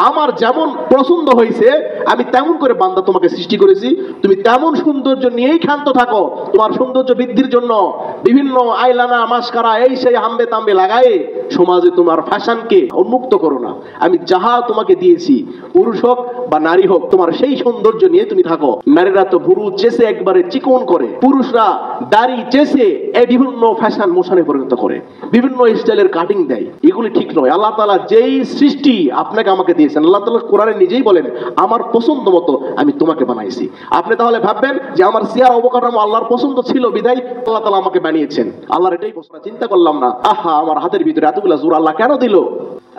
আমার যেমন পছন্দ হয়েছে আমি তেমন করে বান্দা তোমাকে সৃষ্টি করেছি, তুমি তেমন সৌন্দর্য নিয়েই ক্ষান্ত থাকো। তোমার সৌন্দর্য বৃদ্ধির জন্য বিভিন্ন আইলানা মাস্কারা এই সেই হাম্বে তাম্বে লাগাই সমাজে তোমার ফ্যাশনকে উন্মুক্ত করো না। আমি যাহা তোমাকে দিয়েছি, পুরুষ হোক বা নারী হোক, তোমার সেই সৌন্দর্য নিয়ে তুমি থাকো। নারীরা তো ভুরু চেষে একবারে চিকন করে, পুরুষরা দাড়ি চেষে এই বিভিন্ন ফ্যাশন মোশনে পরিণত করে, বিভিন্ন স্টাইলের কাটিং দেয়। এগুলি ঠিক নয়। আল্লাহ তাআলা যেই সৃষ্টি আপনাকে আমাকে দিয়েছেন, আল্লাহ তাআলা কোরআনে নিজেই বলেন আমার পছন্দ মতো আমি তোমাকে বানাইছি। আপনি তাহলে ভাববেন যে আমার চেহারা অবকাঠামো আল্লাহর পছন্দ ছিল বিধায় আল্লাহ তাআলা আমাকে বানিয়েছেন। আল্লাহর এটাই প্রশ্ন, চিন্তা করলাম না আহা আমার হাতের ভিতরে এতগুলা জোর আল্লাহ কেন দিল?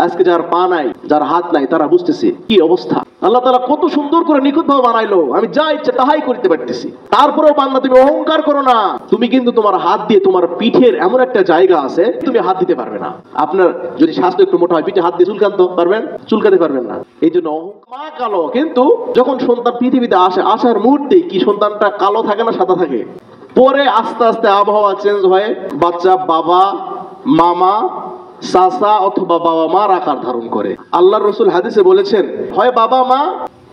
আজকে যার পা নাই, যার হাত নাই, তারা বুঝতেছে কি অবস্থা। আল্লাহ তাআলা কত সুন্দর করে নিখুঁত ভাবে বানাইলো, আমি যা ইচ্ছে তাহাই করতে পারতেছি। তারপরেও বান্দা তুমি অহংকার করো না। তুমি কিন্তু তোমার হাত দিয়ে তোমার পিঠের এমন একটা জায়গা আছে তুমি হাত দিতে পারবে না। আপনার যদি স্বাস্থ্য একটু মোটা হয়, পিঠে হাত দিয়ে চুলকাতে পারবেন? চুলকাতে পারবেন না। এই জন্য মা কালো, কিন্তু যখন সন্তান পৃথিবীতে আসে, আসার মুহূর্তে কি সন্তানটা কালো থাকে না সাদা থাকে? পরে আস্তে আস্তে আবহাওয়া চেঞ্জ হয়, বাচ্চা বাবা মামা চাচা অথবা বাবা মার আকার ধারণ করে। আল্লাহর রাসূল হাদিসে বলেছেন হয় বাবা মা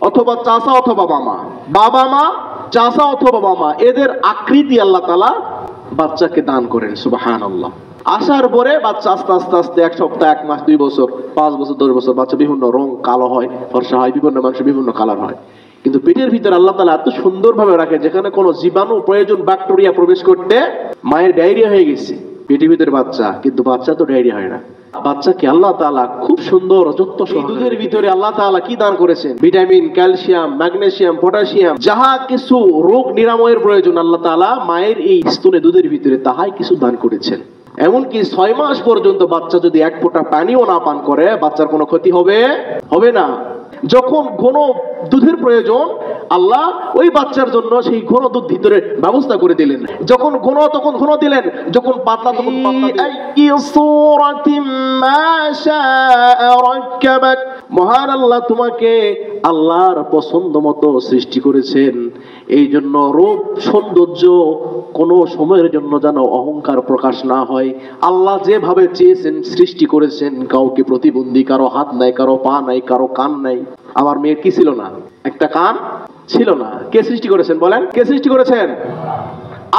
অথবা চাচা অথবা মামা, বাবা মা চাচা অথবা মামা, এদের আকৃতি আল্লাহ তাআলা বাচ্চাকে দান করেন। সুবহানাল্লাহ। আসার পরে বাচ্চা আস্তে আস্তে আস্তে 1 সপ্তাহ 1 মাস 2 বছর 5 বছর 10 বছর বাচ্চা বিভিন্ন রং, কালো হয়, ফর্সা হয়, বিভিন্ন মানুষের বিভিন্ন কালার হয়। কিন্তু পেটের ভিতরে আল্লাহ তাআলা এত সুন্দরভাবে রাখে যেখানে কোনো জীবাণু প্রয়োজন ব্যাকটেরিয়া প্রবেশ করতে মায়ের ডায়রিয়া হয়ে গেছে পেটের ভিতরে বাচ্চা, কিন্তু বাচ্চা তো ডায়রিয়া হয় না। বাচ্চাকে আল্লাহ তাআলা খুব সুন্দর যত্ন সহকারে, দুধের ভিতরে আল্লাহ তাআলা কি দান করেছেন? ভিটামিন, ক্যালসিয়াম, ম্যাগনেসিয়াম, পটাশিয়াম, যাহা কিছু রোগ নিরাময়ের প্রয়োজন আল্লাহ তাআলা মায়ের এই স্তনে দুধের ভিতরে তাহাই কিছু দান করেছেন। এমনকি 6 মাস পর্যন্ত বাচ্চা যদি 1 ফোঁটা পানিও না পান করে বাচ্চার কোনো ক্ষতি হবে না। যখন ঘন দুধের প্রয়োজন আল্লাহ ওই বাচ্চার জন্য সেই ঘন দুধ ভিতরে ব্যবস্থা করে দিলেন। যখন ঘন তখন ঘন দিলেন, যখন পাতলা তখন পাতলা দিলেন। মহান আল্লাহ তোমাকে আল্লাহর পছন্দ মতো সৃষ্টি করেছেন। এই জন্য রূপ সৌন্দর্য কোনো সময়ের জন্য যেন অহংকার প্রকাশ না হয়। আল্লাহ যেভাবে চেয়েছেন সৃষ্টি করেছেন, কাউকে প্রতিবন্ধী, কারো হাত নাই, কারো পা নাই, কারো কান নাই। আমার মেয়ের কি ছিল না? একটা কান ছিল না। কে সৃষ্টি করেছেন বলেন? কে সৃষ্টি করেছেন?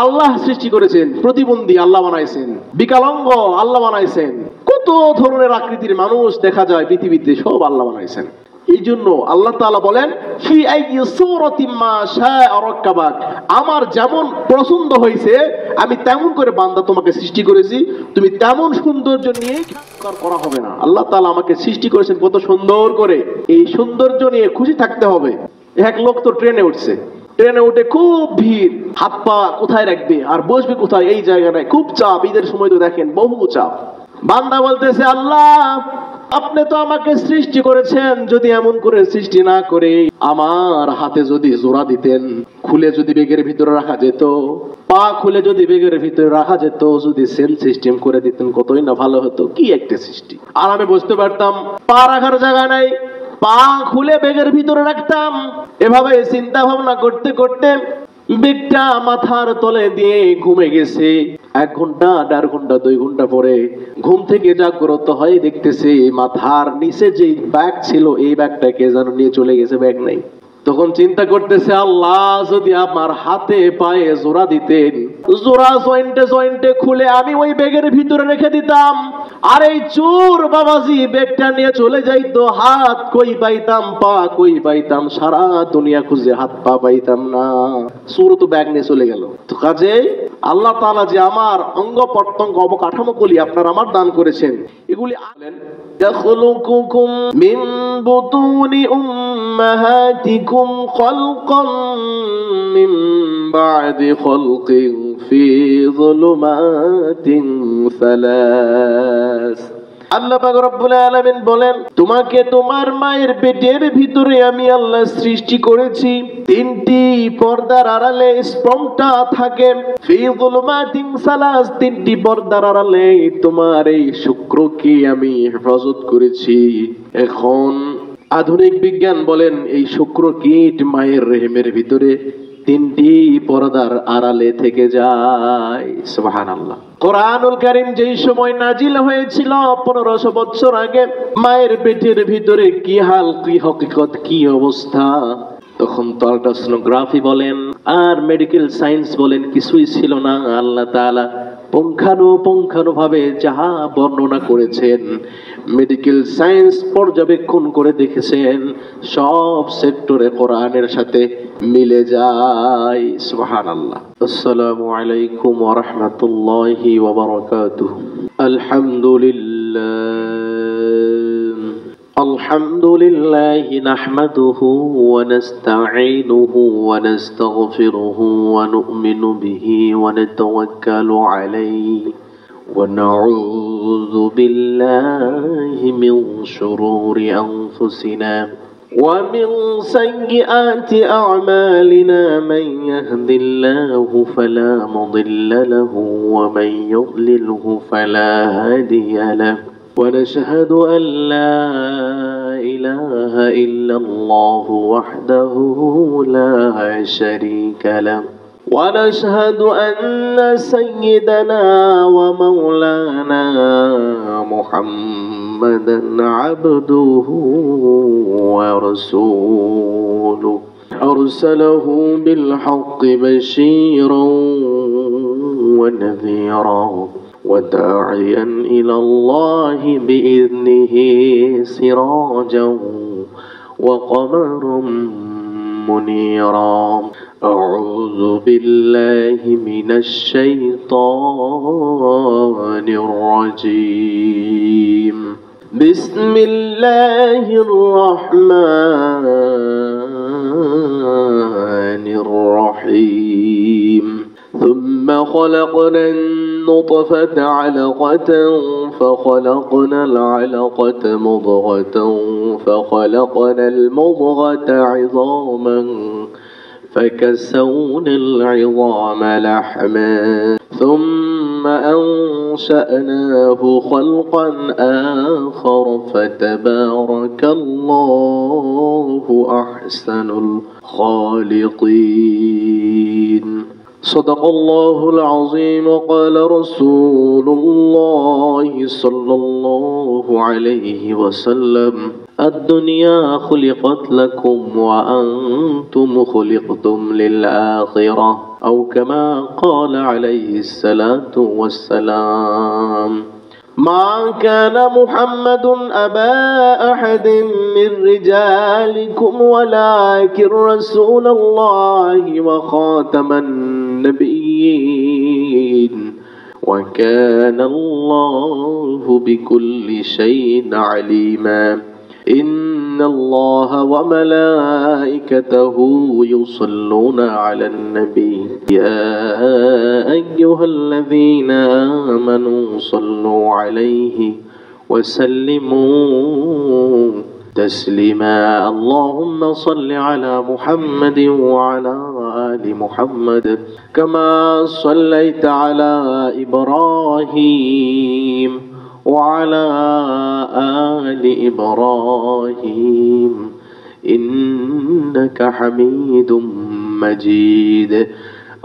আল্লাহ সৃষ্টি করেছেন। প্রতিবন্ধী আল্লাহ বানাইছেন, বিকলাঙ্গ আল্লাহ বানাইছেন, কত ধরনের আকৃতির মানুষ দেখা যায় পৃথিবীতে, সব আল্লাহ বানাইছেন। এই জন্য আল্লাহ তাআলা বলেন ফি আইয়ি সূরাতিন মা শাআ রাক্কাবাক, আমার যেমন পছন্দ হয়েছে আমি তেমন করে বান্দা তোমাকে সৃষ্টি করেছি, তুমি তেমন সৌন্দর্য নিয়ে করা হবে না। আল্লাহ তাআলা আমাকে সৃষ্টি করেছেন কত সুন্দর করে, এই সৌন্দর্য নিয়ে খুশি থাকতে হবে। এক লোক তো ট্রেনে উঠছে, ট্রেনে উঠে খুব ভিড়, হাত পা কোথায় রাখবে আর বসবে কোথায় এই জায়গা নাই, খুব চাপ। ঈদের সময় তো দেখেন বহু চাপ। বান্দা বলতেছে আল্লাহ আপনি তো আমাকে সৃষ্টি করেছেন, যদি এমন করে সৃষ্টি না করে আমার হাতে যদি জোড়া দিতেন, খুলে যদি বেগের ভিতরে রাখা যেত, পা খুলে যদি বেগের ভিতরে রাখা যেত, যদি সেল সিস্টেম করে দিতেন কতই না ভালো হতো। কি একটা সৃষ্টি! আর আমি বুঝতে পারতাম পা রাখার জায়গা নাই, পা খুলে বেগের ভিতরে রাখতাম। এভাবে চিন্তা ভাবনা করতে করতে বেগটা মাথার তলে দিয়ে ঘুমে গেছে। 1 ঘন্টা 1.5 ঘন্টা 2 ঘন্টা পরে ঘুম থেকে জাগ্রত হয়ে দেখতেছে মাথার নিচে যে ব্যাগ ছিল এই ব্যাগটাকে যেন নিয়ে চলে গেছে, ব্যাগ নাই। তখন চিন্তা করতেছে আল্লাহ যদি আমার হাতে পায়ে জোড়া দিতেন, জোড়া জয়েন্টে জয়েন্টে খুলে আমি ওই ব্যাগের ভিতরে রেখে দিতাম, আর এই চোর বাবাজি ব্যাগটা নিয়ে চলে যাইতো, হাত কই পাইতাম, পা কই পাইতাম, সারা দুনিয়া খুঁজে হাত পা পাইতাম না। চোর তো ব্যাগ নিয়ে চলে গেল। তো কাজে আল্লাহ তাআলা যে আমার অঙ্গ প্রত্যঙ্গ অবকাঠামো গুলি আপনার আমার দান করেছেন, এগুলি আলেন ইয়াখলুকুকুম মিন বুতুনি উম্মাহাতিকুম খালকাম মিন বা'দি খালকিন ফি যুলুমাতিন সালাস। আল্লাহ পাক রব্বুল আলামিন বলেন তোমাকে তোমার মায়ের পেটের ভিতরে আমি আল্লাহ সৃষ্টি করেছি, 3টি পর্দার আড়ালে স্পর্মটা থাকে। ফি যুলুমাতিন সালাস, 3টি পর্দার আড়ালে তোমার এই শুক্রকে আমি হেফাজত করেছি। এখন আধুনিক বিজ্ঞান বলেন এই শুক্র কীট মায়ের রেহেমের ভিতরে তিনটি পর্দার আড়ালে থেকে যায়। সুবহানাল্লাহ। কোরআনুল কারীম যেই সময় নাজিল হয়েছিল 1500 বছর আগে, মায়ের পেটের ভিতরে কি হাল, কি হকিকত, কি অবস্থা, তখন তো আল্ট্রাসোনোগ্রাফি বলেন আর মেডিকেল সায়েন্স বলেন কিছুই ছিল না। আল্লাহ তাআলা পুঙ্খানুপুঙ্খানুভাবে যাহা বর্ণনা করেছেন, মেডিকেল সায়েন্স পর্যবেক্ষণ করে দেখেছেন, সব সেক্টরে কোরআনের সাথে মিলে যায়। সুবহানাল্লাহ। আসসালামু আলাইকুম ওয়া রাহমাতুল্লাহি ওয়া বারাকাতুহু। الحمد لله نحمده ونستعينه ونستغفره ونؤمن به ونتوكل عليه ونعوذ بالله من شرور أنفسنا ومن سيئات أعمالنا، من يهد الله فلا مضل له ومن يضلله فلا هادي له، ونشهد أن لا إله إلا الله وحده لا شريك له، ونشهد أن سيدنا ومولانا محمدا عبده ورسوله، أرسله بالحق بشيرا ونذيرا وداعيا إلى الله بإذنه سراجا وقمرا منيرا. أعوذ بالله من الشيطان الرجيم. بسم الله الرحمن الرحيم. ثم خلقنا النطفة علقة فخلقنا العلقة مضغة فخلقنا المضغة عظاما فكسونا العظام لحما ثم أنشأناه خلقا آخر فتبارك الله أحسن الخالقين. صدق الله العظيم. وقال رسول الله صلى الله عليه وسلم: الدنيا خلقت لكم وأنتم خلقتم للآخرة، أو كما قال عليه الصلاة والسلام. ما كان محمد أبا أحد من رجالكم ولكن رسول الله وخاتم النبيين، وكان الله بكل شيء عليما. إن الله وملائكته يصلون على النبي يا أيها الذين آمنوا صلوا عليه وسلموا تسليما. اللهم صل على محمد وعلى آل محمد كما صليت على إبراهيم وعلى آل إبراهيم إنك حميد مجيد.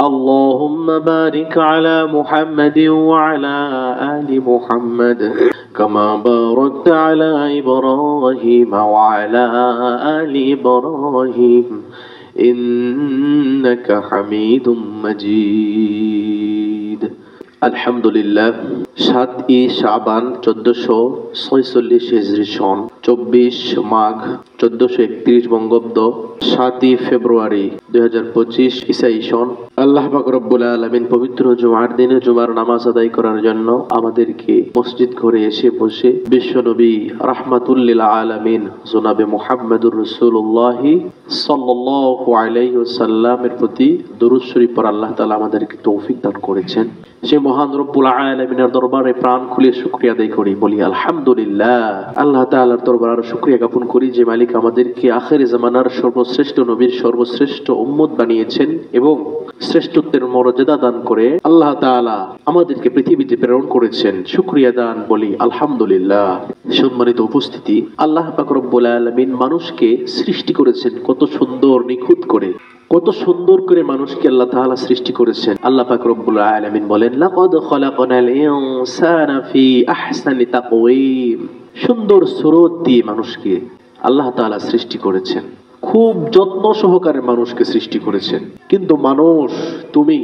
اللهم بارك على محمد وعلى آل محمد كما باركت على إبراهيم وعلى آل إبراهيم إنك حميد مجيد. আলহামদুলিল্লাহ। 7ই শাবান 1446 হিজরি সন, 24 মাঘ 1431 বঙ্গাব্দ, 7ই ফেব্রুয়ারি 2025 ঈসাই সন। আল্লাহ পাক রব্বুল আলামিন পবিত্র জুমার দিনে জুমার নামাজ আদায় করার জন্য আমাদেরকে মসজিদ ঘরে এসে বসে বিশ্বনবী রাহমাতুল লিল আলামিন জনাবে মুহাম্মদুর রাসূলুল্লাহ সাল্লাল্লাহু আলাইহি ওয়াসাল্লামের প্রতি দরুদ শরীফ পড়ার আল্লাহ তাআলা আমাদেরকে তৌফিক দান করেছেন। সে মহান রব্বুল আলামিনের দরবারে প্রাণ খুলে শুকরিয়া আদায় করি, বলি আলহামদুলিল্লাহ। আল্লাহ তাআলার দরবারে আরো শুকরিয়া জ্ঞাপন করি যে মালিক আমাদেরকে আখির জামানার সর্বশ্রেষ্ঠ নবীর সর্বশ্রেষ্ঠ উম্মত বানিয়েছেন এবং শ্রেষ্ঠত্বের মর্যাদা দান করে আল্লাহ তাআলা আমাদেরকে পৃথিবীতে প্রেরণ করেছেন। শুকরিয়া দান বলি আলহামদুলিল্লাহ। সম্মানিত উপস্থিতি, আল্লাহ পাক রব্বুল আলামিন মানুষকে সৃষ্টি করেছেন কত সুন্দর নিখুঁত করে। কত সুন্দর করে মানুষকে আল্লাহ তাআলা সৃষ্টি করেছেন। আল্লাহ পাক রব্বুল আলামিন বলেন, লাকাদ খলাকনাল ইনসানা ফি আহসানি তাকওয়িম। সুন্দর সুরত দিয়ে মানুষকে আল্লাহ তাআলা সৃষ্টি করেছেন, খুব যত্ন সহকারে মানুষকে সৃষ্টি করেছেন। কিন্তু মানুষ, তুমি,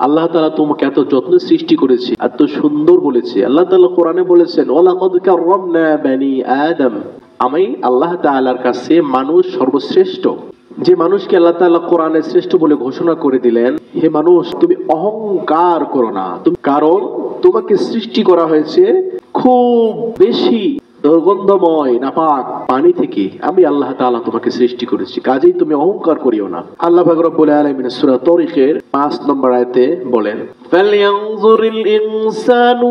আল্লাহ তাআলা তোমাকে এত যত্ন সৃষ্টি করেছে, এত সুন্দর বলেছে। আল্লাহ তাআলা কোরআনে বলেছেন, ওয়ালাকাদ কাররামনা বানি আদম। আমি আল্লাহ তাআলার কাছে মানুষ সর্বশ্রেষ্ঠ। যে মানুষকে আল্লাহ তাআলা কোরআনে শ্রেষ্ঠ বলে ঘোষণা করে দিলেন, হে মানুষ, তুমি অহংকার করো না। কারণ তোমাকে সৃষ্টি করা হয়েছে খুব বেশি দুর্গন্ধময় নাপাক পানি থেকে। আমি আল্লাহ তাআলা তোমাকে সৃষ্টি করেছি, কাজেই তুমি অহংকার করিও না। আল্লাহ পাক রব্বুল আলামিন সূরা তারিকের 5 নম্বর আয়াতে বলেন, ফালইয়ানজুরিল ইনসানু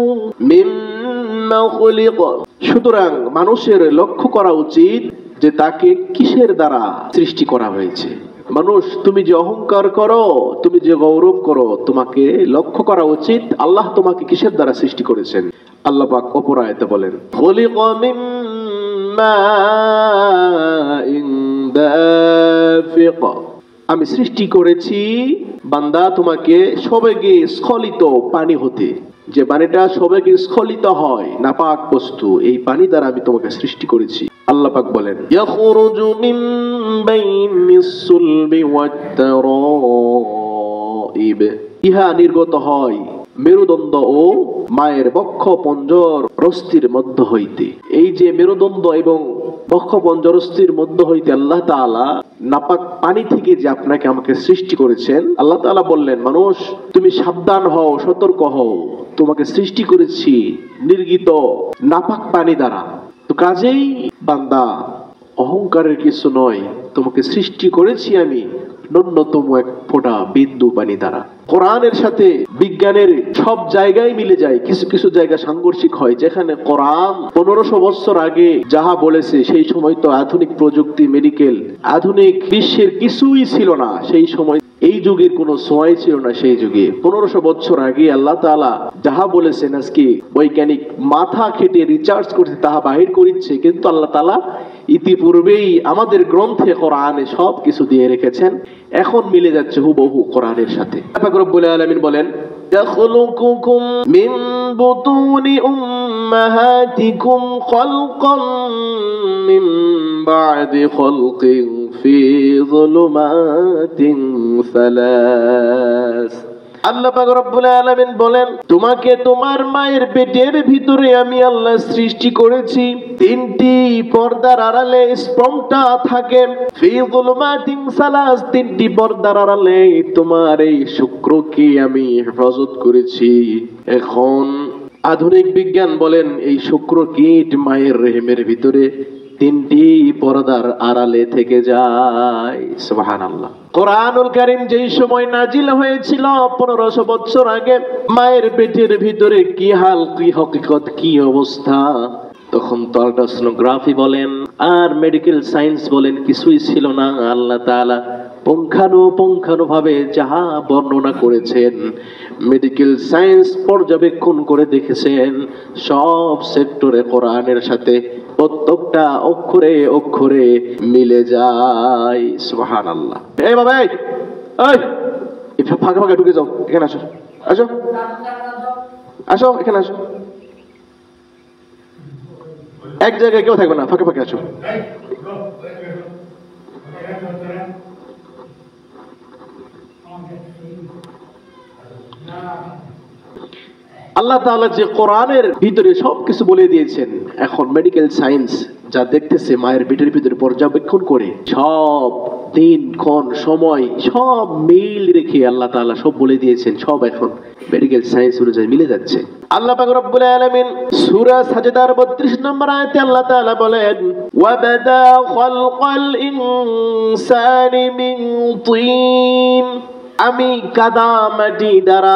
মিম্মা খুলিক। সুতরাং মানুষের লক্ষ্য করা উচিত যে তাকে কিসের দ্বারা সৃষ্টি করা হয়েছে। মানুষ, তুমি যে অহংকার করো, তুমি যে গৌরব করো, তোমাকে লক্ষ্য করা উচিত আল্লাহ তোমাকে কিসের দ্বারা সৃষ্টি করেছেন। আল্লাহ পাক অপর আয়াতে বলেন, খুলিকা মিন মাইন দাফিক। আমি সৃষ্টি করেছি বান্দা তোমাকে সবেগে স্খলিত পানি হতে। যে পানিটা সবেগে স্খলিত হয়, নাপাক বস্তু, এই পানি দ্বারা আমি তোমাকে সৃষ্টি করেছি। আল্লাহ পাক বলেন, ইয়াখরুজু মিন বাইনিস সুলবি ওয়াত তারাইব। ইহা নির্গত হয় মেরুদণ্ড ও মায়ের বক্ষ পঞ্জর রস্তির মধ্য হইতে। এই যে মেরুদণ্ড এবং বক্ষ পঞ্জরস্থির মধ্য হইতে আল্লাহ তাআলা নাপাক পানি থেকে যে আপনাকে আমাকে সৃষ্টি করেছেন, আল্লাহ তাআলা বললেন, মানুষ, তুমি সাবধান হও, সতর্ক হও, তোমাকে সৃষ্টি করেছি নির্গিত নাপাক পানি দ্বারা। তো কাজেই বান্দা, অহংকারের কিছু নয়, তোমাকে সৃষ্টি করেছি আমি ন্যূনতম এক ফোঁটা বিন্দু পানি দ্বারা। কোরআনের সাথে বিজ্ঞানের সব জায়গায় মিলে যায়, কিছু কিছু জায়গা সাংঘর্ষিক হয়। যেখানে কোরআন 1500 বছর আগে যাহা বলেছে, সেই সময় তো আধুনিক প্রযুক্তি, মেডিকেল, আধুনিক বিশ্বের কিছুই ছিল না। সেই সময় এই যুগের কোনো ছোঁয়াই ছিল না। সেই যুগে 1500 বছর আগে আল্লাহ তাআলা যাহা বলেছেন, আজকে বৈজ্ঞানিক মাথা খেটে রিসার্চ করছে, তাহা বাহির করিচ্ছে। কিন্তু আল্লাহ তাআলা ইতিপূর্বেই আমাদের গ্রন্থে কোরআনে সব কিছু দিয়ে রেখেছেন, এখন মিলে যাচ্ছে হুবহু কোরআনের সাথে। আল্লাহ পাক রব্বুল আলামিন বলেন, ইয়াখলুকুকুম মিন বুতুনি উম্মাহাতিকুম খালকাম মিন বা'দি খালকিন ফি যুলুমাতিন সালাস। আল্লাহ পাক রব্বুল আলামিন বলেন, তোমাকে তোমার মায়ের পেটের ভিতরে আমি আল্লাহ সৃষ্টি করেছি। 3টি পর্দার আড়ালে স্পর্মটা থাকে। ফি যুলুমাতিন সালাস, 3টি পর্দার আড়ালে তোমার এই শুক্রকে আমি হেফাজত করেছি। এখন আধুনিক বিজ্ঞান বলেন, এই শুক্র কীট মায়ের রেহেমের ভিতরে 3টি পর্দার আড়ালে থেকে যায়। সুবহানাল্লাহ। কোরআনুল কারীম যেই সময় নাজিল হয়েছিল 1500 বছর আগে, মায়ের পেটের ভিতরে কি হাল, কি হকিকত, কি অবস্থা, তখন তো আল্ট্রাসোনোগ্রাফি বলেন আর মেডিকেল সায়েন্স বলেন কিছুই ছিল না। আল্লাহ তাআলা পুঙ্খানুপুঙ্খানুভাবে যাহা বর্ণনা করেছেন, মেডিকেল সায়েন্স পর্যবেক্ষণ করে দেখেছেন, সব সেক্টরে কোরআনের সাথে প্রত্যেকটা অক্ষরে অক্ষরে মিলে যায়। সুবহানাল্লাহ। এই বাবা, এই ফাঁকা ফাঁকা ঢুকে যাও, এখানে আসো, আসো আসো, এখানে আসো। এক জায়গায় কেউ থাকবে না, ফাঁকে ফাঁকে আসো। আল্লাহ তাআলা যে কোরআনের ভিতরে সবকিছু বলে দিয়েছেন, এখন মেডিকেল সায়েন্স যা দেখতেছে মায়ের পেটের ভিতরে পর্যবেক্ষণ করে সব দিন ক্ষণ সময় সব মিল রেখে আল্লাহ তাআলা সব বলে দিয়েছেন, সব এখন মেডিকেল সায়েন্স অনুযায়ী মিলে যাচ্ছে। আল্লাহ পাক রব্বুল আলামিন সূরা সাজদার 32 নম্বর আয়াতে আল্লাহ তাআলা বলেন, ওয়াবাদা খালকাল ইনসানি মিন তিন। আমি কাদা মাটি দ্বারা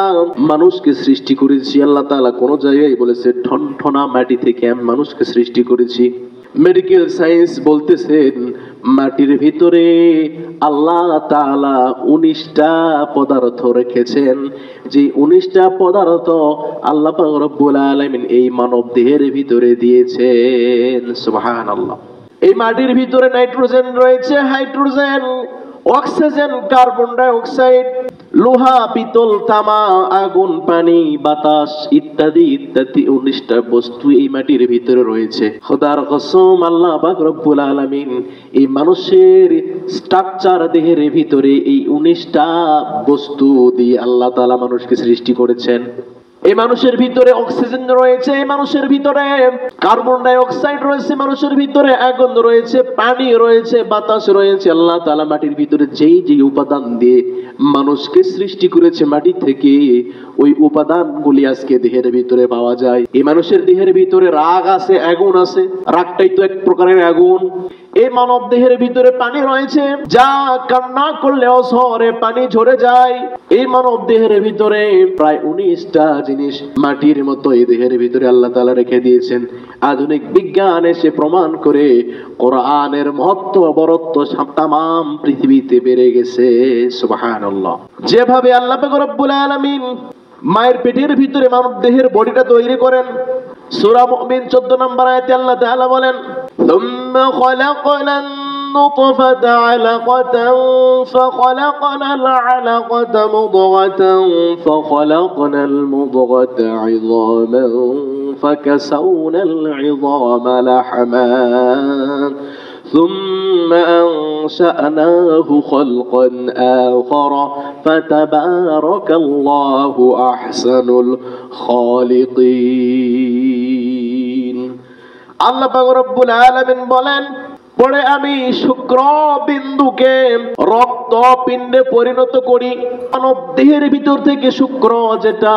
মানুষকে সৃষ্টি করেছি। আল্লাহ তাআলা কোন জায়গায় বলেছে ঠনঠনা মাটি থেকে আমি মানুষকে সৃষ্টি করেছি। মেডিকেল সায়েন্স বলতেছেন মাটির ভিতরে আল্লাহ তাআলা 19টা পদার্থ রেখেছেন, যে 19টা পদার্থ আল্লাহ পাক রব্বুল আলামিন এই মানব দেহের ভিতরে দিয়েছেন। সুবহানাল্লাহ। এই মাটির ভিতরে নাইট্রোজেন রয়েছে, hydrogen, oxygen, carbon die oxide, লোহা, পিতল, তামা, আগুন, পানি, বাতাস ইত্যাদি ইত্যাদি 19টা বস্তু এই মাটির ভিতরে রয়েছে। খোদার কসম, আল্লাহ পাক রব্বুল আলামিন এই মানুষের স্ট্রাকচার দেহের ভিতরে এই 19টা বস্তু দিয়ে আল্লাহ তাআলা মানুষকে সৃষ্টি করেছেন। এই মানুষের ভিতরে অক্সিজেন রয়েছে, এই মানুষের ভিতরে কার্বন ডাই অক্সাইড রয়েছে, মানুষের ভিতরে আগুন রয়েছে, পানি রয়েছে, বাতাস রয়েছে। আল্লাহ তাআলা মাটির ভিতরে যেই যেই উপাদান দিয়ে মানুষকে সৃষ্টি করেছে মাটি থেকে, ওই উপাদানগুলি আজকে দেহের ভিতরে পাওয়া যায়। এই মানুষের দেহের ভিতরে রাগ আছে, আগুন আছে, রাগটাই তো এক প্রকারের আগুন। এই মানব দেহের ভিতরে পানি রয়েছে, যা কান্না করলেও ঝরে পানি ঝরে যায়। এই মানব দেহের ভিতরে প্রায় 19টা জিনিস মাটির মতো এই দেহের ভিতরে আল্লাহ তাআলা রেখে দিয়েছেন। আধুনিক বিজ্ঞান এসে প্রমাণ করে কোরআনের মহত্ব বরত্ব তামাম পৃথিবীতে বেড়ে গেছে। সুবহানাল্লাহ। যেভাবে আল্লাহ পাক রব্বুল আলামিন মায়ের পেটের ভিতরে মানব দেহের বডিটা তৈরি করেন, সূরা মুমিন 14 নম্বর আয়াতে আল্লাহ তাআলা বলেন, সুম্মা খলাকনান নুতফাতা আলাকাতান ফাখলাকনাল আলাকাতা মুদগাতান ফাখলাকনাল মুদগাতা ইযামান ফাকাসাওনাল ইযামা লাহমান ثم أنشأناه خلقا آخر فتبارك الله أحسن الخالقين। আল্লাহ পাক রব্বুল আলামিন বলেন, পরে আমি শুক্র বিন্দুকে রক্ত পিণ্ডে পরিণত করি। মানব দেহের ভিতর থেকে শুক্র যেটা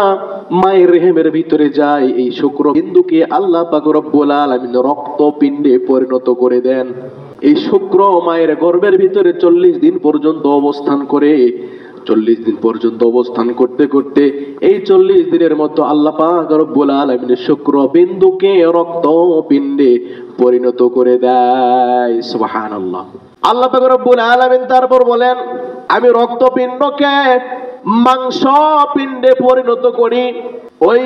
মায়ের রেহেমের ভিতরে যায়, এই শুক্র বিন্দুকে আল্লাহ পাক রব্বুল আলামিন রক্ত পিণ্ডে পরিণত করে দেন। এই শুক্র মায়ের গর্ভের ভিতরে 40 দিন পর্যন্ত অবস্থান করে। 40 দিন পর্যন্ত অবস্থান করতে করতে এই 40 দিনের মতো আল্লাহ পাক রব্বুল আলামিন শুক্র বিন্দুকে রক্ত পিণ্ডে পরিণত করে দেয়। সুবহানাল্লাহ। আল্লাহ পাক রব্বুল আলামিন তারপর বলেন, আমি রক্ত পিণ্ডকে মাংস পিণ্ডে পরিণত করি। ওই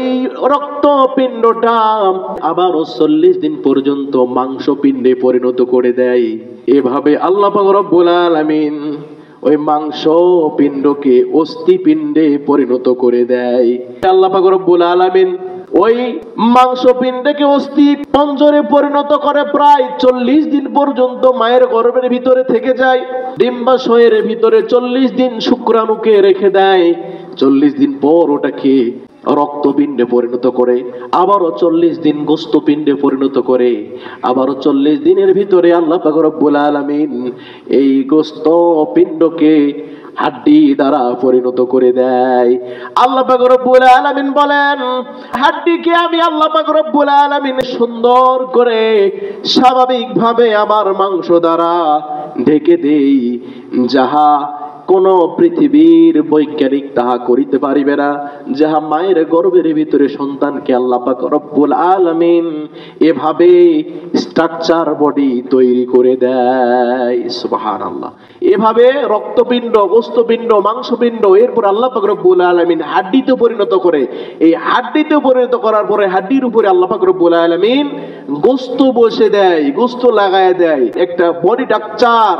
রক্ত পিণ্ডটা আবার 40 দিন পর্যন্ত মাংস পিণ্ডে পরিণত করে দেয়। এভাবে আল্লাহ পাক রব্বুল আলামিন ওই মাংস পিণ্ডকে অস্থি পিণ্ডে পরিণত করে দেয়। আল্লাহ পাক রব্বুল আলামিন ওই মাংস পিণ্ডকে অস্থি পঞ্জরে পরিণত করে প্রায় 40 দিন পর্যন্ত মায়ের গর্ভের ভিতরে থেকে যায়। ডিম্বাশয়ের ভিতরে 40 দিন শুক্রাণুকে রেখে দেয়। 40 দিন পর ওটাকে রক্তপিণ্ডে পরিণত করে, আবারও 40 দিন গোস্তপিণ্ডে পরিণত করে, আবারও 40 দিনের ভিতরে আল্লাহ পাক রব্বুল আলামিন এই গোস্তপিণ্ডকে হাড্ডি দ্বারা পরিণত করে দেয়। আল্লাহ পাক রব্বুল আলামিন বলেন, হাড্ডিকে আমি আল্লাহ পাক রব্বুল আলামিন সুন্দর করে স্বাভাবিকভাবে আবার মাংস দ্বারা ঢেকে দেই, যাহা কোন পৃথিবীর বৈজ্ঞানিক তাহা করিতে পারিবে না। যাহা মায়ের গর্ভের ভিতরে সন্তানকে আল্লাহ পাক রব্বুল আলামিন এভাবে স্ট্রাকচার বডি তৈরি করে দেয়। সুবহানাল্লাহ। এভাবে রক্তপিণ্ড, গোস্তপিণ্ড, মাংসপিণ্ড, এরপর আল্লাহ পাক রব্বুল আলামিন হাড্ডিতে পরিণত করে। এই হাড্ডিতে পরিণত করার পরে হাড্ডির উপরে আল্লাহ পাক রব্বুল আলামিন গোস্ত বসে দেয়, গোস্ত লাগায় দেয়। একটা বডি স্ট্রাকচার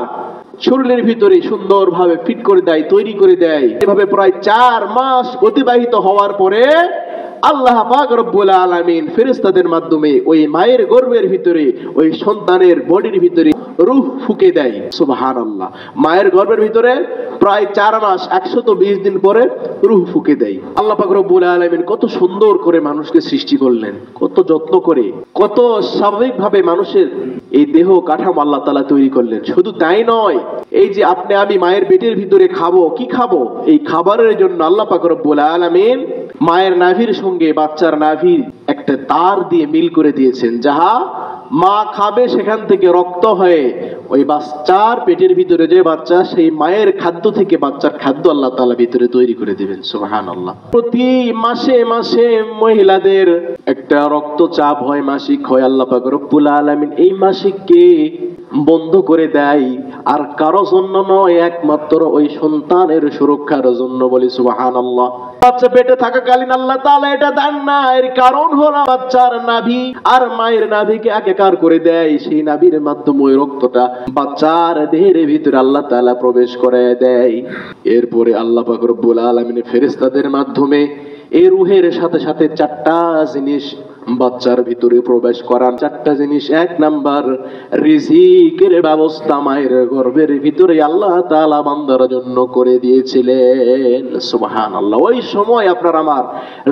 শরীরের ভিতরে সুন্দরভাবে ফিট করে দেয়, তৈরি করে দেয়। এভাবে প্রায় 4 মাস অতিবাহিত হওয়ার পরে আল্লাহ পাক রব্বুল আলামিন ফেরেশতাদের মাধ্যমে ওই মায়ের গর্ভের ভিতরে ওই সন্তানের বডির ভিতরে রূহ ফুঁকে দেয়। সুবহানাল্লাহ। মায়ের গর্ভের ভিতরে প্রায় 4 মাস 120 দিন পরে রূহ ফুঁকে দেয়। আল্লাহ পাক রব্বুল আলামিন কত সুন্দর করে মানুষকে সৃষ্টি করলেন, কত যত্ন করে, কত স্বাভাবিকভাবে মানুষের এই দেহ কাঠামো আল্লাহ তাআলা তৈরি করলেন। শুধু তাই নয়, এই যে আপনি আমি মায়ের পেটের ভিতরে খাবো, কি খাবো, এই খাবারের জন্য আল্লাহ পাক রব্বুল আলামিন মায়ের নাভির সঙ্গে বাচ্চার নাভির একটা তার দিয়ে মিল করে দিয়েছেন, যাহা মা খাবে সেখান থেকে রক্ত হয়ে ওই বাচ্চার পেটের ভিতরে যে বাচ্চা, সেই মায়ের খাদ্য থেকে বাচ্চার খাদ্য আল্লাহ তাআলা ভিতরে তৈরি করে দিবেন। সুবহানাল্লাহ। প্রতি মাসে মাসে মহিলাদের একটা রক্তচাপ হয়, মাসিক হয়। আল্লাহ পাক রব্বুল আলামিন এই মাসিককে বন্ধ করে দেয়। আর কারো জন্য নয়, একমাত্র ওই সন্তানের সুরক্ষার জন্য। বলি সুবহানাল্লাহ। বাচ্চা পেটে থাকাকালীন আল্লাহ তাআলা এটা দেন না, এর কারণ হলো বাচ্চার নাভি আর মায়ের নাভিকে একাকার করে দেয়। সেই নাভির মাধ্যমে ওই রক্তটা বাচ্চার দেহের ভিতরে আল্লাহ তাআলা প্রবেশ করে দেয়। এরপরে আল্লাহ পাক রব্বুল আলামিন ফেরেশতাদের মাধ্যমে এই রূহের সাথে সাথে চারটা জিনিস বাচ্চার ভিতরে প্রবেশ করান। চারটা জিনিস। এক নাম্বার, রিজিকের ব্যবস্থা মায়ের গর্ভের ভিতরে আল্লাহ তাআলা বান্দার জন্য করে দিয়েছিলেন। সুবহানাল্লাহ। ওই সময় আপনার আমার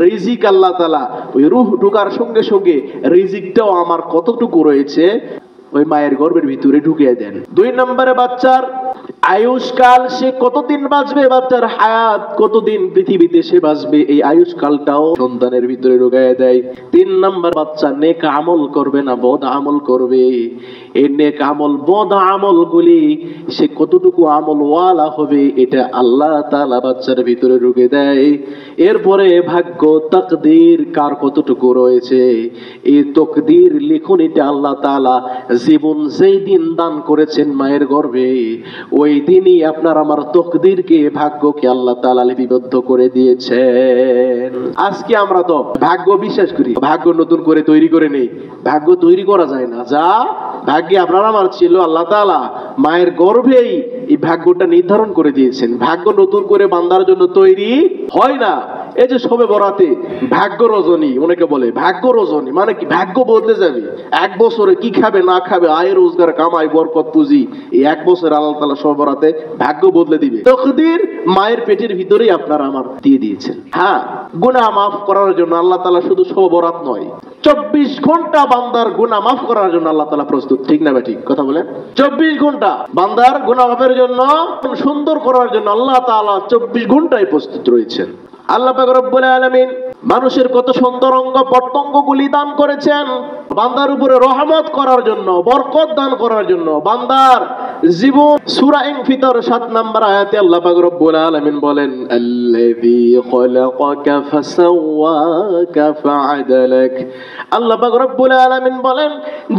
রিজিক আল্লাহ তাআলা ওই রূহ ঢোকার সঙ্গে সঙ্গে রিজিকটাও আমার কতটুকু রয়েছে ওই মায়ের গর্ভের ভিতরে ঢুকিয়ে দেন। দুই নম্বরে, বাচ্চার আয়ুষ্কাল, সে কতদিন বাঁচবে, বাচ্চার হায়াত কতদিন পৃথিবীতে সে বাঁচবে, এই আয়ুষ্কালটাও সন্তানের ভিতরে ঢুকিয়ে দেয়। তিন নম্বর, বাচ্চা নেক আমল করবে না বদ আমল করবে, এই নেক আমল বদ আমল গুলি সে কতটুকু আমল ওয়ালা হবে, এটা আল্লাহ তাআলা বাচ্চার ভিতরে ঢুকে দেয়। এরপরে ভাগ্য তাকদীর কার কতটুকু রয়েছে, এই তাকদীর লিখনিটা আল্লাহ তাআলা জীবন যেই দিন দান করেছেন মায়ের গর্ভে, ওই দিনই আপনার আমার তাকদীরকে, ভাগ্যকে আল্লাহ তাআলা লিপিবদ্ধ করে দিয়েছেন। আজকে আমরা তো ভাগ্য বিশ্বাস করি, ভাগ্য নতুন করে তৈরি করে নেই। ভাগ্য তৈরি করা যায় না। যা ভাগ্যে আপনার আমার ছিল আল্লাহ তাআলা মায়ের গর্ভেই এই ভাগ্যটা নির্ধারণ করে দিয়েছেন। ভাগ্য নতুন করে বান্দার জন্য তৈরি হয় না। এই যে শবে বরাতে ভাগ্য রজনী অনেকে বলে, ভাগ্য রজনী মানে কি? ভাগ্য বদলে যাবে। এক বছরে কি খাবে না খাবে, আয় রোজগার কামাই বরকত পুঁজি, এই এক বছর আল্লাহ তাআলা শবে বরাতে ভাগ্য বদলে দিবে। তাকদীর মায়ের পেটের ভিতরেই আপনার আমার দিয়ে দিয়েছেন। হ্যাঁ, গুনাহ মাফ করার জন্য আল্লাহ তাআলা শুধু শবে বরাত নয়, 24 ঘন্টা বান্দার গুনাহ মাফ করার জন্য আল্লাহ তাআলা প্রস্তুত। ঠিক না ভাই? ঠিক কথা বলেন। 24 ঘন্টা বান্দার গুনাহ মাফের জন্য, সুন্দর করার জন্য আল্লাহ তাআলা 24 ঘন্টায় প্রস্তুত রয়েছেন। আল্লাহ পাক রব্বুল আলামিন মানুষের কত সুন্দর অঙ্গ প্রত্যঙ্গ গুলি দান করেছেন বান্দার উপরে রহমত করার জন্য, বরকত দান করার জন্য। বান্দার জীবন, সূরা ইনফিতর 7 নম্বর আয়াতে আল্লাহ পাক রব্বুল আলামিন বলেন, আল্লাযী খলাকাকা ফাসাওয়াকা ফাআদালাক। আল্লাহ পাক রব্বুল আলামিন বলেন,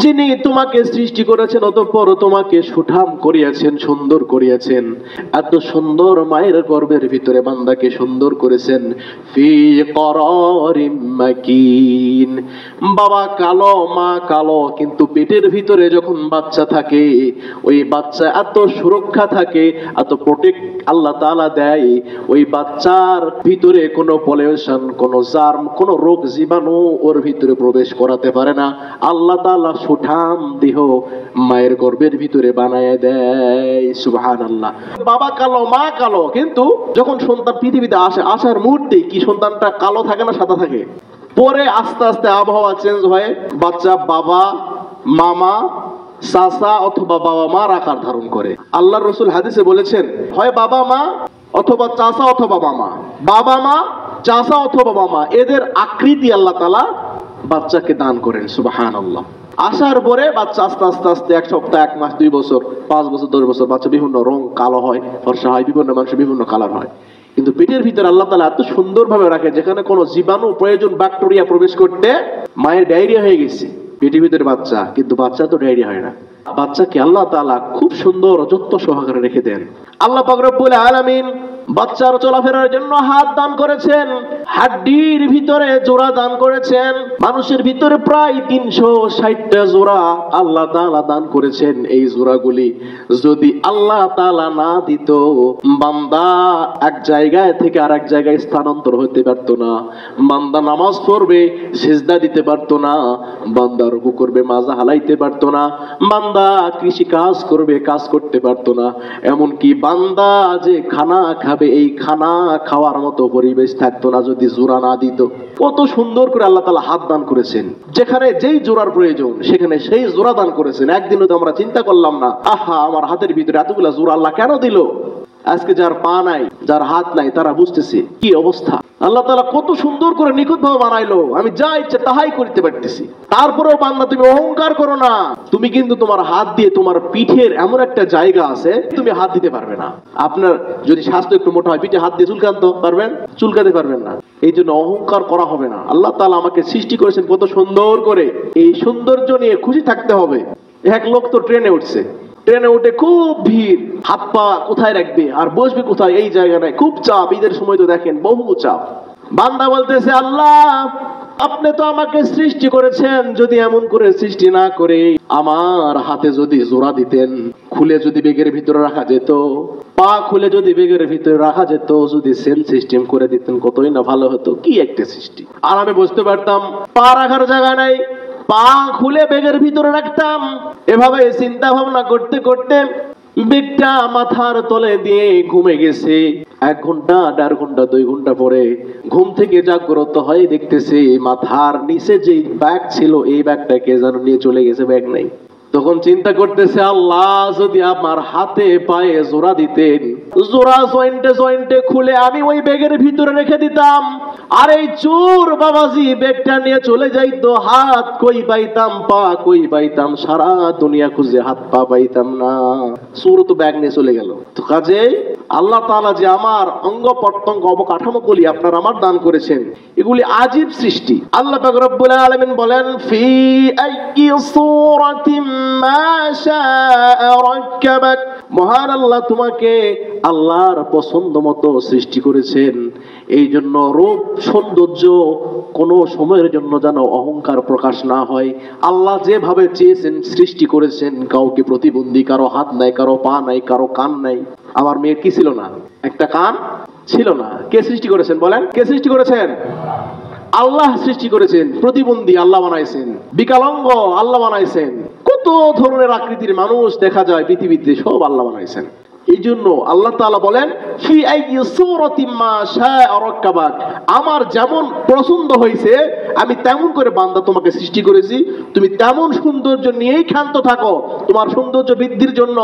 যিনি তোমাকে সৃষ্টি করেছেন অতঃপর তোমাকে সুঠাম করিয়াছেন, সুন্দর করিয়াছেন। এত সুন্দর মায়ের গর্ভের ভিতরে বান্দাকে সুন্দর করেছেন। ফি করারিম মাকিন। বাবা কালো, মা কালো, কিন্তু পেটের ভিতরে যখন বাচ্চা থাকে, ওই বাচ্চা এত সুরক্ষা থাকে, এত প্রোটেক্ট আল্লাহ তাআলা দেয়। ওই বাচ্চার ভিতরে কোনো পলিউশন, কোনো জার্ম, কোনো রোগ জীবাণু ওর ভিতরে প্রবেশ করাতে পারে না। আল্লাহ তাআলা সুঠাম দেহ মায়ের গর্ভের ভিতরে বানায় দেয়। সুবহানাল্লাহ। বাবা কালো, মা কালো, কিন্তু যখন সন্তান পৃথিবীতে আসার মুহূর্তে কি সন্তানটা কালো থাকে না সাদা থাকে? পরে আস্তে আস্তে আবহাওয়া চেঞ্জ হয়, বাচ্চা বাবা, মামা, চাচা অথবা বাবা মার আকার ধারণ করে। আল্লাহর রাসূল হাদিসে বলেছেন, হয় বাবা মা অথবা চাচা অথবা মামা, বাবা মা, চাচা অথবা মামা, এদের আকৃতি আল্লাহ তাআলা বাচ্চাকে দান করেন। সুবহানাল্লাহ। আসার পরে বাচ্চা আস্তে আস্তে আস্তে 1 সপ্তাহ, 1 মাস, 2 বছর, 5 বছর, 10 বছর বাচ্চা বিভিন্ন রং, কালো হয়, ফর্সা হয়, বিভিন্ন মানুষের বিভিন্ন কালার হয়। কিন্তু পেটের ভিতরে আল্লাহ তাআলা এত সুন্দরভাবে রাখে, যেখানে কোনো জীবাণু, প্রয়োজন, ব্যাকটেরিয়া প্রবেশ করতে, মায়ের ডায়রিয়া হয়ে গেছে পেটের ভিতরে বাচ্চা, কিন্তু বাচ্চা তো ডায়রিয়া হয় না। বাচ্চাকে আল্লাহ তাআলা খুব সুন্দর যত্ন সহকারে রেখে দেন। আল্লাহ পাক রব্বুল আলামিন বাচ্চার চলাফেরার জন্য হাত দান করেছেন, হাড্ডির ভিতরে জোড়া দান করেছেন। মানুষের ভিতরে প্রায় 360টা জোড়া আল্লাহ তাআলা দান করেছেন। এই জোড়াগুলি যদি আল্লাহ তাআলা না দিত, বান্দা এক জায়গায় থেকে আরেক জায়গায় স্থানান্তর হতে পারত না। বান্দা নামাজ পড়বে, সিজদা দিতে পারত না। বান্দা রুকু করবে, মাজা হালাইতে পারত না। বান্দা কৃষি কাজ করবে, কাজ করতে পারত না। এমনকি বান্দা যে খানা খাবে, এই খানা খাওয়ার মতো পরিবেশ থাকতো না যদি জোড়া না দিত। কত সুন্দর করে আল্লাহ তাআলা হাত দান করেছেন, যেখানে যেই জোড়ার প্রয়োজন সেখানে সেই জোড়া দান করেছেন। একদিনও তো আমরা চিন্তা করলাম না, আহা আমার হাতের ভিতরে এতগুলা জোড়া আল্লাহ কেন দিল? আজকে যার পা নাই, যার হাত নাই, তারা বুঝতেছে কি অবস্থা। আল্লাহ তাআলা কত সুন্দর করে নিখুঁত ভাবে বানাইলো, আমি যা ইচ্ছে তাহাই করতে পারতেছি। তারপরেও বান্দা তুমি অহংকার করো না। তুমি কিন্তু তোমার হাত দিয়ে তোমার পিঠের এমন একটা জায়গা আছে, তুমি হাত দিতে পারবে না। আপনার যদি স্বাস্থ্য একটু মোটা হয়, পিঠে হাত দিয়ে চুলকাতে পারবেন? চুলকাতে পারবেন না। এই জন্য অহংকার করা হবে না। আল্লাহ তাআলা আমাকে সৃষ্টি করেছেন কত সুন্দর করে, এই সৌন্দর্য নিয়ে খুশি থাকতে হবে। এক লোক তো ট্রেনে উঠছে, ট্রেনে উঠে খুব ভিড়, হাত পা কোথায় রাখবে আর বসবে কোথায় এই জায়গা নাই, খুব চাপ। ঈদের সময় তো দেখেন বহু চাপ। বান্দা বলতেছে, আল্লাহ আপনি তো আমাকে সৃষ্টি করেছেন, যদি এমন করে সৃষ্টি না করে আমার হাতে যদি জোড়া দিতেন, খুলে যদি বেগের ভিতরে রাখা যেত, পা খুলে যদি বেগের ভিতরে রাখা যেত, যদি সেন সিস্টেম করে দিতেন কতই না ভালো হতো। কি একটা সৃষ্টি! আর আমি বুঝতে পারতাম পা রাখার জায়গা নাই, পা খুলে বেগের ভিতরে রাখতাম। এভাবে চিন্তা ভাবনা করতে করতে বেগটা মাথার তলে দিয়ে ঘুমে গেছে। 1 ঘন্টা 1.5 ঘন্টা 2 ঘন্টা পরে ঘুম থেকে জাগ্রত হয়ে দেখতেছে মাথার নিচে যে ব্যাগ ছিল এই ব্যাগটা কে যেন নিয়ে চলে গেছে, ব্যাগ নাই। তখন চিন্তা করতেছে, আল্লাহ যদি আমার হাতে পায়ে জোড়া দিতেন, জোড়া জয়েন্টে জয়েন্টে খুলে আমি ওই ব্যাগের ভিতরে রেখে দিতাম, আর এই চোর বাবাজি ব্যাগটা নিয়ে চলে যাইতো, হাত কই পাইতাম, পা কই পাইতাম, সারা দুনিয়া খুঁজে হাত পা পাইতাম না। চোর তো ব্যাগ নিয়ে চলে গেল। তো কাজে আল্লাহ তাআলা যে আমার অঙ্গ প্রত্যঙ্গ অবকাঠামো গুলি আপনার আমার দান করেছেন, এগুলি আজীব সৃষ্টি। আল্লাহ পাক রব্বুল আলামিন বলেন, ফি আইয়ি সূরাতিন মা শাআ রাক্কাবাক। মহান আল্লাহ তোমাকে আল্লাহর পছন্দ মতো সৃষ্টি করেছেন। এই জন্য রূপ সৌন্দর্য কোনো সময়ের জন্য যেন অহংকার প্রকাশ না হয়। আল্লাহ যেভাবে চেয়েছেন সৃষ্টি করেছেন, কাউকে প্রতিবন্ধী, কারো হাত নাই, কারো পা নাই, কারো কান নাই। আমার মেয়ের কি ছিল না? একটা কান ছিল না। কে সৃষ্টি করেছেন বলেন? কে সৃষ্টি করেছেন? আল্লাহ সৃষ্টি করেছেন। প্রতিবন্ধী আল্লাহ বানাইছেন, বিকলাঙ্গ আল্লাহ বানাইছেন, কত ধরনের আকৃতির মানুষ দেখা যায় পৃথিবীতে, সব আল্লাহ বানাইছেন। এই জন্য আল্লাহ তাআলা বলেন, ফি আইয়ি সূরাতিন মা শাআ রাক্কাবাক। আমার যেমন পছন্দ হয়েছে আমি তেমন করে বান্দা তোমাকে সৃষ্টি করেছি, তুমি তেমন সৌন্দর্য নিয়েই ক্ষান্ত থাকো। তোমার সৌন্দর্য বৃদ্ধির জন্য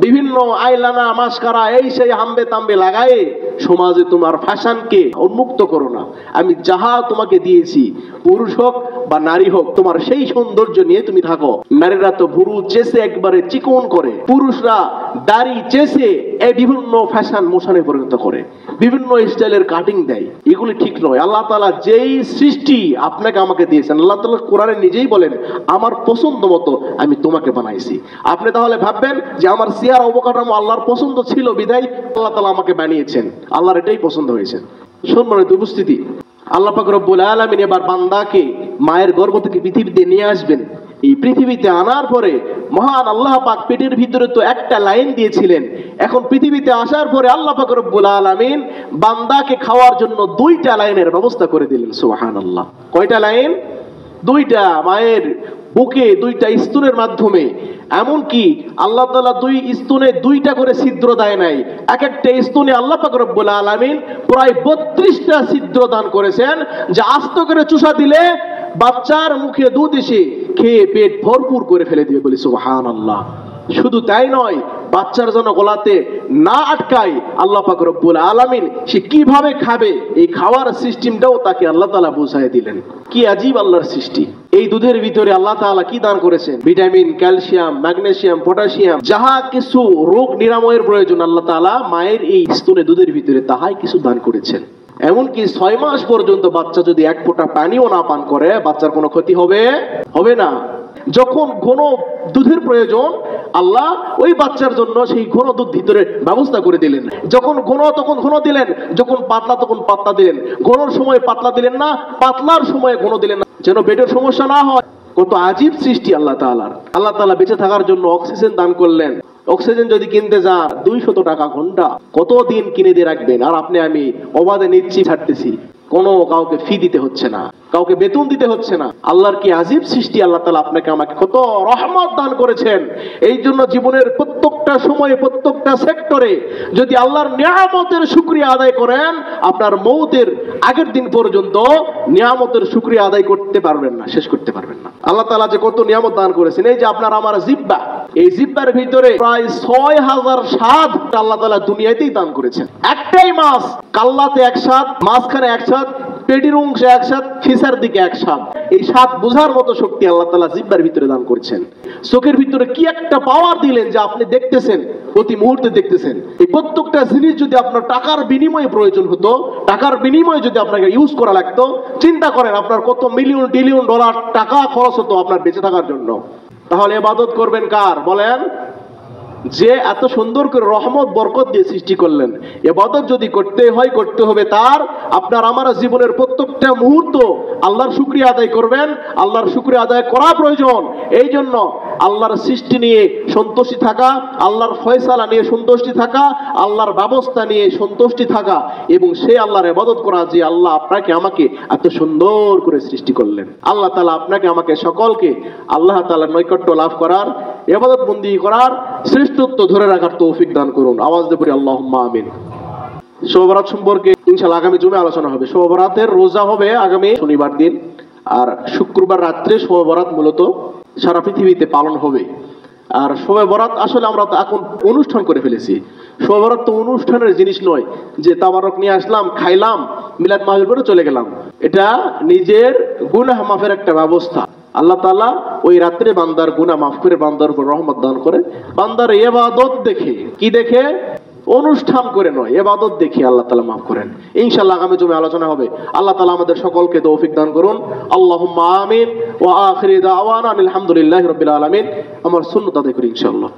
বিভিন্ন আইলানা মাস্কারা এই সেই হাম্বে তাম্বে লাগায়ে সমাজে তোমার ফ্যাশনকে উন্মুক্ত করো না। আমি যাহা তোমাকে দিয়েছি, পুরুষ হোক বা নারী হোক, তোমার সেই সৌন্দর্য নিয়ে তুমি থাকো। নারীরা তো ভুরু চেষে একবারে চিকন করে, পুরুষরা দাড়ি চেষে এই বিভিন্ন ফ্যাশন মোশনে পরিণত করে, বিভিন্ন স্টাইলের কাটিং দেয়। এগুলি ঠিক নয়। আল্লাহ তাআলা যেই সৃষ্টি আপনাকে আমাকে দিয়েছেন, আল্লাহ তাআলা কোরআনে নিজেই বলেন, আমার পছন্দ মতো আমি তোমাকে বানাইছি। আপনি তাহলে ভাববেন যে আমার চেহারা অবকাঠামো আল্লাহর পছন্দ ছিল বিধায় আল্লাহ তাআলা আমাকে বানিয়েছেন, আল্লাহর এটাই পছন্দ হয়েছে। সম্মানিত উপস্থিতি, আল্লাহ পাক রব্বুল আলামিন এবার বান্দাকে মায়ের গর্ভ থেকে পৃথিবীতে নিয়ে আসবেন। এই পৃথিবীতে আনার পরে মহান আল্লাহ পাক পেটের ভিতরে তো একটা লাইন দিয়েছিলেন, এখন পৃথিবীতে আসার পরে আল্লাহ পাক রব্বুল আলামিন বান্দাকে খাওয়ার জন্য 2টা লাইনের ব্যবস্থা করে দিলেন। সুবহানাল্লাহ। কয়টা লাইন? 2টা। মায়ের বুকে 2টা স্তনের মাধ্যমে। এমনকি আল্লাহ তাআলা 2 স্তনে 2টা করে ছিদ্র দেয় নাই, এক একটা স্তনে আল্লাহ পাক রব্বুল আলামিন প্রায় 32টা ছিদ্র দান করেছেন, যা আস্ত করে চুষা দিলে বাচ্চার মুখে দুধ এসে খেয়ে পেট ভরপুর করে ফেলে দিবে। বলি সুবহানাল্লাহ। শুধু তাই নয়, বাচ্চার যেন গলাতে না আটকায় আল্লাহ পাক রব্বুল আলামিন সে কিভাবে খাবে এই খাওয়ার সিস্টেমটাও তাকে আল্লাহ তাআলা বুঝায় দিলেন। কি আজীব আল্লাহর সৃষ্টি! এই দুধের ভিতরে আল্লাহ তাআলা কি দান করেছেন? ভিটামিন, ক্যালসিয়াম, ম্যাগনেসিয়াম, পটাশিয়াম, যাহা কিছু রোগ নিরাময়ের প্রয়োজন আল্লাহ তাআলা মায়ের এই স্তনে দুধের ভিতরে তাহাই কিছু দান করেছেন। এমনকি 6 মাস পর্যন্ত বাচ্চা যদি 1 ফোঁটা পানিও না পান করে, বাচ্চার কোনো ক্ষতি হবে না। যখন ঘন দুধের প্রয়োজন, আল্লাহ ওই বাচ্চার জন্য সেই ঘন দুধ ভিতরে ব্যবস্থা করে দিলেন। যখন ঘন তখন ঘন দিলেন, যখন পাতলা তখন পাতলা দিলেন। ঘনর সময় পাতলা দিলেন না, পাতলার সময় ঘন দিলেন না, যেন পেটের সমস্যা না হয়। কত আজীব সৃষ্টি আল্লাহ তাআলার। আল্লাহ তাআলা বেঁচে থাকার জন্য অক্সিজেন দান করলেন। অক্সিজেন যদি কিনতে যান 200 টাকা ঘন্টা, কতদিন কিনে দিয়ে রাখবেন? আর আপনি আমি অবাধে নিচ্ছি, ছাড়তেছি, কোনো কাউকে ফি দিতে হচ্ছে না, কাউকে বেতন দিতে হচ্ছে না। আল্লাহর কি আজীব সৃষ্টি! আল্লাহ তাআলা আপনাকে আমাকে কত রহমত দান করেছেন। এই জন্য জীবনের প্রত্যেকটা সময়ে প্রত্যেকটা সেক্টরে যদি আল্লাহর নিয়ামতের শুকরিয়া আদায় করেন, আপনার মৌতের আগের দিন পর্যন্ত নিয়ামতের শুকরিয়া আদায় করতে পারবেন না, শেষ করতে পারবেন না। আল্লাহ তাআলা যে কত নিয়ামত দান করেছেন। এই যে আপনার আমার জিহ্বা, এই জিহ্বার ভিতরে প্রায় 6000 স্বাদ আল্লাহ তাআলা দুনিয়াতেই দান করেছেন। একটাই মাছ, কাল্লাতে 1 স্বাদ, মাঝখানে 1 স্বাদ, পেটির অংশে 1 স্বাদ, ফিসার দিকে 1 স্বাদ। এই স্বাদ বোঝার মতো শক্তি আল্লাহ তাআলা জিহ্বার ভিতরে দান করেছেন। চোখের ভিতরে কি একটা পাওয়ার দিলেন যে আপনি দেখতেছেন, প্রতি মুহূর্তে দেখতেছেন। এই প্রত্যেকটা জিনিস যদি আপনার টাকার বিনিময়ে প্রয়োজন হতো, টাকার বিনিময়ে যদি আপনাকে ইউজ করা লাগতো, চিন্তা করেন আপনার কত মিলিয়ন ট্রিলিয়ন ডলার টাকা খরচ হতো আপনার বেঁচে থাকার জন্য। তাহলে ইবাদত করবেন কার বলেন? যে এত সুন্দর করে রহমত বরকত দিয়ে সৃষ্টি করলেন। ইবাদত যদি করতে হয় করতে হবে তার, আপনার আমার জীবনের প্রত্যেকটা মুহূর্ত আল্লাহর শুকরিয়া আদায় করবেন। আল্লাহর শুকরিয়া আদায় করা প্রয়োজন। এই জন্য আল্লাহর সৃষ্টি নিয়ে সন্তুষ্টি থাকা, আল্লাহর ফয়সালা নিয়ে সন্তুষ্টি থাকা, আল্লাহর ব্যবস্থা নিয়ে সন্তুষ্টি থাকা এবং সেই আল্লাহর ইবাদত করা যে আল্লাহ আপনাকে আমাকে এত সুন্দর করে সৃষ্টি করলেন। আল্লাহ তাআলা আপনাকে আমাকে সকলকে আল্লাহ তাআলার নৈকট্য লাভ করার, ইবাদত বন্দি করার, শ্রেষ্ঠত্ব ধরে রাখার তৌফিক দান করুন। আওয়াজ দিয়ে পড়ি আল্লাহুম্মা আমিন। শবে বরাত সম্পর্কে ইনশাআল্লাহ আগামী জুমে আলোচনা হবে। শবে বরাতের রোজা হবে আগামী শনিবার দিন, আর শুক্রবার রাত্রে শবে বরাত মূলত সারা পৃথিবীতে পালন হবে। আর শবে বরাত আসলে আমরা তো এখন অনুষ্ঠান করে ফেলেছি। শবে বরাত তো অনুষ্ঠানের জিনিস নয় যে তাবারক নিয়ে আসলাম, খাইলাম, মিলাদ মাহফিল করে চলে গেলাম। এটা নিজের গুনাহ মাফের একটা ব্যবস্থা। আল্লাহ তাআলা ওই রাত্রে বান্দার গুনাহ মাফ করে বান্দার উপর রহমত দান করে। বান্দার ইবাদত দেখে, কি দেখে? অনুষ্ঠান করে নয়, ইবাদত দেখে আল্লাহ তাআলা মাফ করেন। ইনশাআল্লাহ আগামী জুমে আলোচনা হবে। আল্লাহ তাআলা আমাদের সকলকে তৌফিক দান করুন। আল্লাহুম্মা আমিন ওয়া আখিরি দাওয়ানা আলহামদুলিল্লাহি রাব্বিল আলামিন। আমার সুন্নাত আদায় করি ইনশাআল্লাহ।